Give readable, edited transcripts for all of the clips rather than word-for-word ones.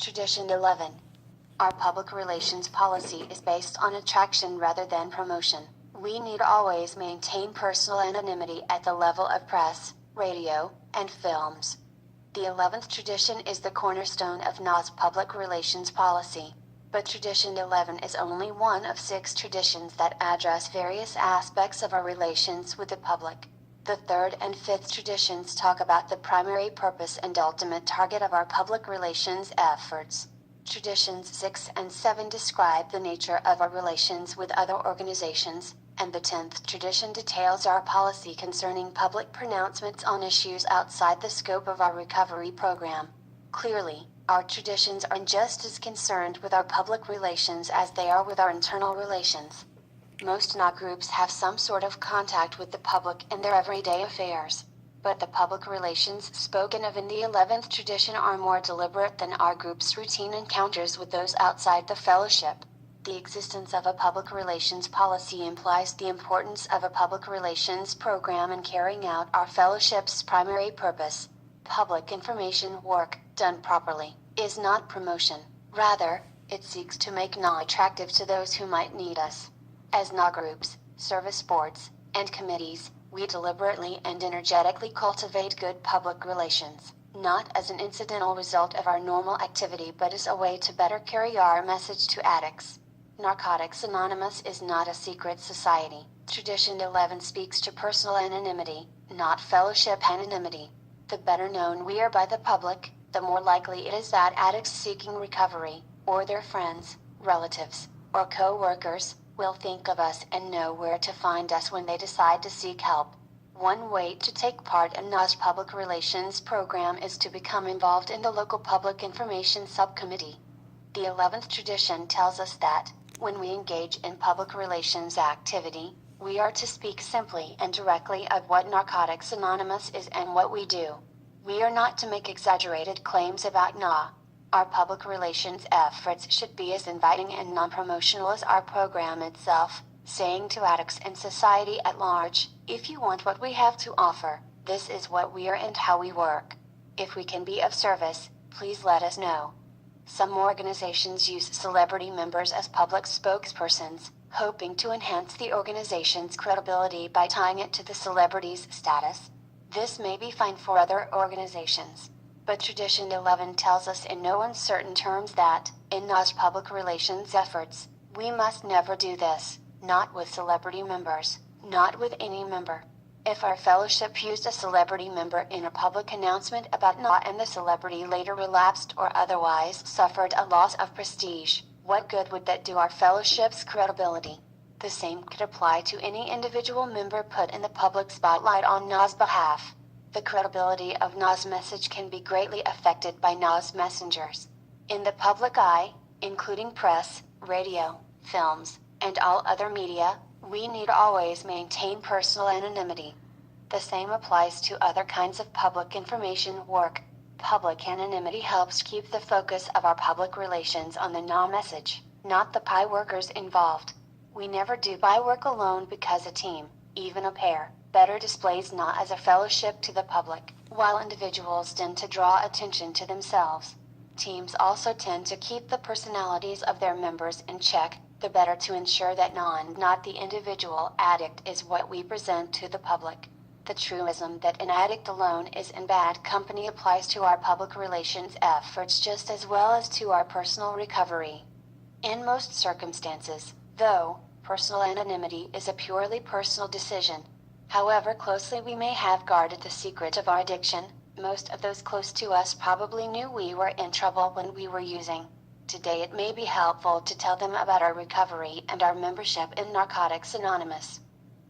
Tradition 11. Our public relations policy is based on attraction rather than promotion. We need always maintain personal anonymity at the level of press, radio, and films. The 11th tradition is the cornerstone of Hnw's public relations policy. But Tradition 11 is only one of 6 traditions that address various aspects of our relations with the public. The 3rd and 5th traditions talk about the primary purpose and ultimate target of our public relations efforts. Traditions 6 and 7 describe the nature of our relations with other organizations, and the 10th tradition details our policy concerning public pronouncements on issues outside the scope of our recovery program. Clearly, our traditions are just as concerned with our public relations as they are with our internal relations. Most Hnw groups have some sort of contact with the public in their everyday affairs. But the public relations spoken of in the 11th tradition are more deliberate than our group's routine encounters with those outside the fellowship. The existence of a public relations policy implies the importance of a public relations program in carrying out our fellowship's primary purpose. Public information work, done properly, is not promotion. Rather, it seeks to make Hnw attractive to those who might need us. As Hnw groups, service boards, and committees, we deliberately and energetically cultivate good public relations, not as an incidental result of our normal activity but as a way to better carry our message to addicts. Narcotics Anonymous is not a secret society. Tradition 11 speaks to personal anonymity, not fellowship anonymity. The better known we are by the public, the more likely it is that addicts seeking recovery, or their friends, relatives, or co-workers, will think of us and know where to find us when they decide to seek help. One way to take part in Hnw's public relations program is to become involved in the local public information subcommittee. The 11th tradition tells us that, when we engage in public relations activity, we are to speak simply and directly of what Narcotics Anonymous is and what we do. We are not to make exaggerated claims about Hnw. Our public relations efforts should be as inviting and non-promotional as our program itself, saying to addicts and society at large, if you want what we have to offer, this is what we are and how we work. If we can be of service, please let us know. Some organizations use celebrity members as public spokespersons, hoping to enhance the organization's credibility by tying it to the celebrity's status. This may be fine for other organizations. But Tradition 11 tells us in no uncertain terms that, in Hnw's public relations efforts, we must never do this, not with celebrity members, not with any member. If our fellowship used a celebrity member in a public announcement about Hnw and the celebrity later relapsed or otherwise suffered a loss of prestige, what good would that do our fellowship's credibility? The same could apply to any individual member put in the public spotlight on Hnw's behalf. The credibility of Hnw's message can be greatly affected by Hnw's messengers. In the public eye, including press, radio, films, and all other media, we need always maintain personal anonymity. The same applies to other kinds of public information work. Public anonymity helps keep the focus of our public relations on the Hnw message, not the PI workers involved. We never do PI work alone because a team, even a pair, better displays Hnw as a fellowship to the public, while individuals tend to draw attention to themselves. Teams also tend to keep the personalities of their members in check, the better to ensure that Hnw and not the individual addict is what we present to the public. The truism that an addict alone is in bad company applies to our public relations efforts just as well as to our personal recovery. In most circumstances, though, personal anonymity is a purely personal decision. However closely we may have guarded the secret of our addiction, most of those close to us probably knew we were in trouble when we were using. Today it may be helpful to tell them about our recovery and our membership in Narcotics Anonymous.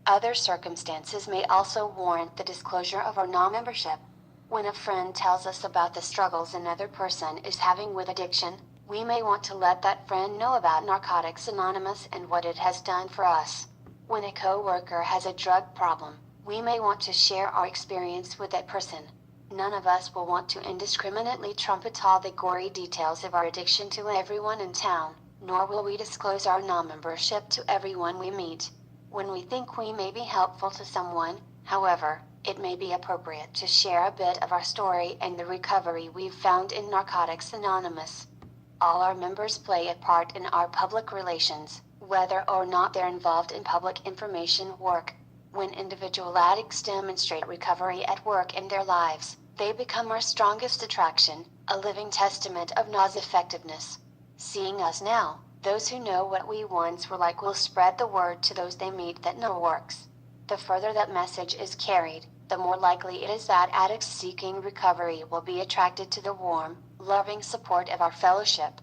Other circumstances may also warrant the disclosure of our Hnw membership. When a friend tells us about the struggles another person is having with addiction, we may want to let that friend know about Narcotics Anonymous and what it has done for us. When a co-worker has a drug problem, we may want to share our experience with that person. None of us will want to indiscriminately trumpet all the gory details of our addiction to everyone in town, nor will we disclose our Hnw membership to everyone we meet. When we think we may be helpful to someone, however, it may be appropriate to share a bit of our story and the recovery we've found in Narcotics Anonymous. All our members play a part in our public relations, whether or not they're involved in public information work. When individual addicts demonstrate recovery at work in their lives, they become our strongest attraction, a living testament of Hnw's effectiveness. Seeing us now, those who know what we once were like will spread the word to those they meet that Hnw works. The further that message is carried, the more likely it is that addicts seeking recovery will be attracted to the warm, loving support of our fellowship.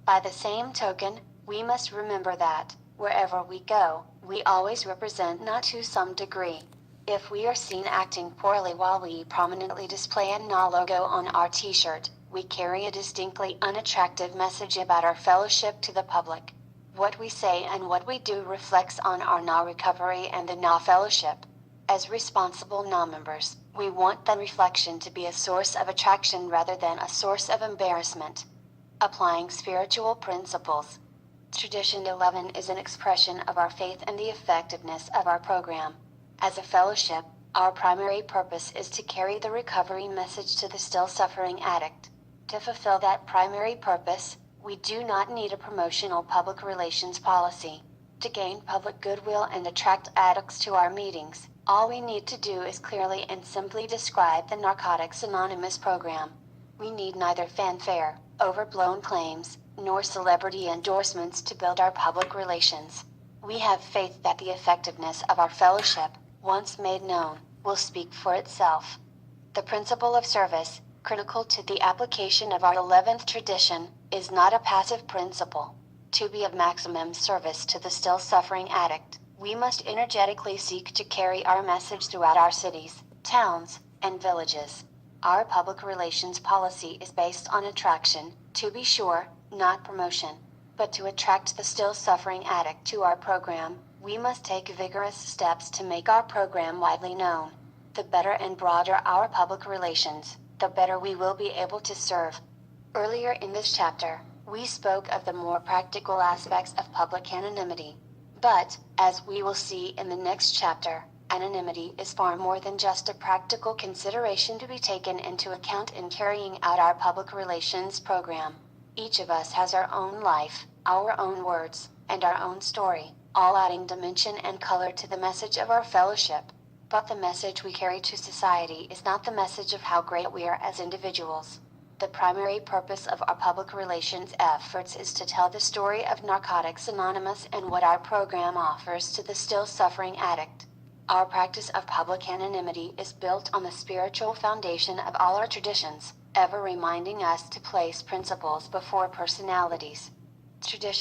By the same token, we must remember that, wherever we go, we always represent Hnw to some degree. If we are seen acting poorly while we prominently display a Hnw logo on our t-shirt, we carry a distinctly unattractive message about our fellowship to the public. What we say and what we do reflects on our Hnw recovery and the Hnw fellowship. As responsible Hnw members, we want that reflection to be a source of attraction rather than a source of embarrassment. Applying spiritual principles. Tradition 11 is an expression of our faith and the effectiveness of our program. As a fellowship, our primary purpose is to carry the recovery message to the still suffering addict. To fulfill that primary purpose, we do not need a promotional public relations policy. To gain public goodwill and attract addicts to our meetings, all we need to do is clearly and simply describe the Narcotics Anonymous program. We need neither fanfare, overblown claims, nor celebrity endorsements to build our public relations. We have faith that the effectiveness of our fellowship, once made known, will speak for itself. The principle of service, critical to the application of our 11th tradition, is not a passive principle. To be of maximum service to the still suffering addict, we must energetically seek to carry our message throughout our cities, towns, and villages. Our public relations policy is based on attraction, to be sure, not promotion. But to attract the still suffering addict to our program, we must take vigorous steps to make our program widely known. The better and broader our public relations, the better we will be able to serve. Earlier in this chapter, we spoke of the more practical aspects of public anonymity. But, as we will see in the next chapter, anonymity is far more than just a practical consideration to be taken into account in carrying out our public relations program. Each of us has our own life, our own words, and our own story, all adding dimension and color to the message of our fellowship. But the message we carry to society is not the message of how great we are as individuals. The primary purpose of our public relations efforts is to tell the story of Narcotics Anonymous and what our program offers to the still suffering addict. Our practice of public anonymity is built on the spiritual foundation of all our traditions, ever reminding us to place principles before personalities. Tradition